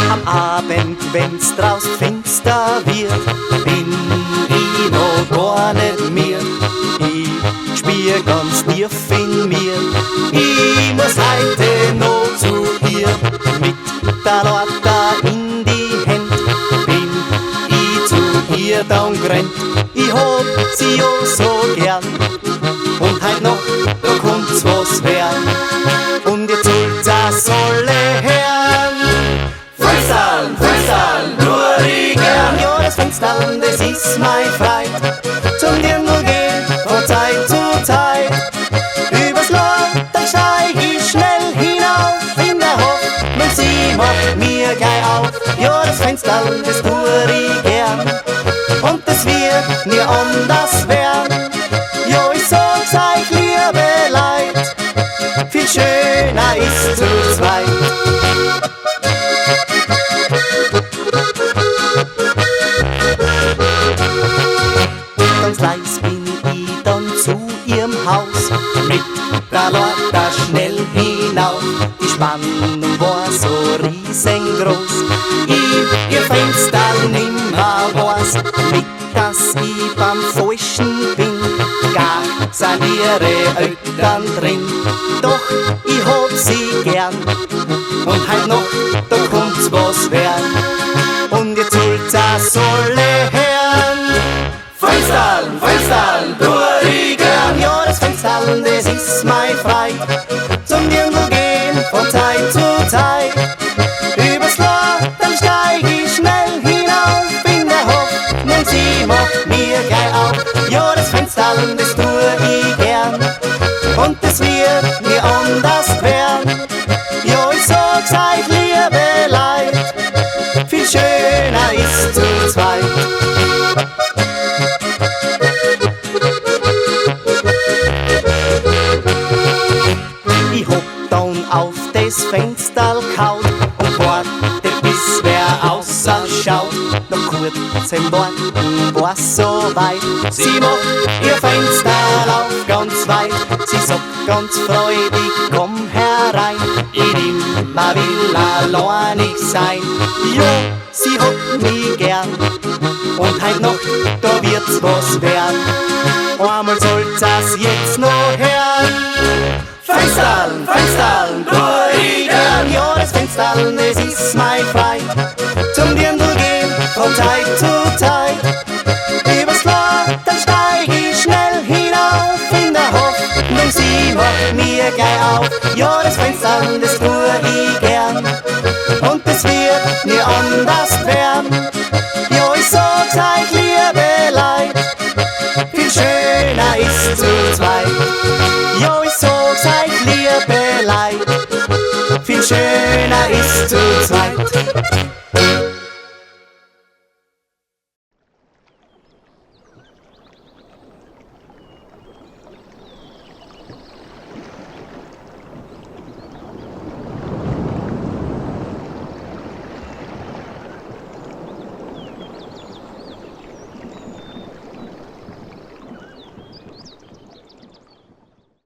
Am Abend, wenn's draußen finster wird, bin ich noch gar nicht mehr. Ich spür ganz tief in mir, ich muss heute noch zu ihr. Mit der Lorta in die Hand bin ich zu ihr dann gerannt. Ich hab sie ja so gern und heut noch, da kommt's was werden. Und jetzt soll's auch solle Herren. Fensterl, nur ich gern. Ja, das Fensterl, das ist mein Freit. Zum Dirndl gehen von Zeit zu Zeit. Übers Loch, dann steig ich schnell hinauf. In der Hoffnung, sie macht mir gleich auf. Ja, das Fensterl, das tu ich gern. Und das wird nie anders werden. Ja, ich sag's euch, liebe Leid, viel schöner ist zu zweit. Ganz leis bin ich dann zu ihrem Haus, mit der Lorta schnell hinauf. Die Spannung war so riesengroß, ich ihr Fenster nimmer weiß. Mit dass ich beim Falschen bin, gar sind ihre Eltern drin. Doch ich hab sie gern und heut noch, da kommt's was werden. Und jetzt soll's auch solle Herren. Fensterl, tu ich gern. Ja, das Fensterl, das ist mein Freit. Zum Dirndl gehen von Zeit zu Zeit. Übers Loch, dann steig ich schnell hinauf. In der Hoffnung, sie macht mir gleich auf. Ja, das Fensterl, das tu ich gern. Und das wird nie anders werden. Ja, ich sag's euch, liebe Leid, viel schöner ist zu zweit. Ich hab dann auf das Fenster kaut und warte, bis wer ausschaut. Nach kurzem Warten war's so weit. Sie macht ihr Fenster auf ganz weit. Sie sagt ganz freudig, komm herein. Ich nimmer will alleinig sein. Jo, sie hat mich gern und heut Nacht, da wird's was werden. Einmal soll's es jetzt noch hören. Fensterl, tu ich gern. Ja, das Fensterl, das ist mein Freit. Zum Dirndl gehen von Zeit zu Zeit. Übers Loch, dann steig ich schnell hinauf. In der Hoffnung, sie macht mir gleich auf. Ja, das Fensterl, das tu ich gern. Und das wird nie anders werden. Ja, ich sag's euch, liebe Leid, viel schöner ist zu zweit. Ja, ich sag's euch, liebe Leid, viel schöner ist zu zweit.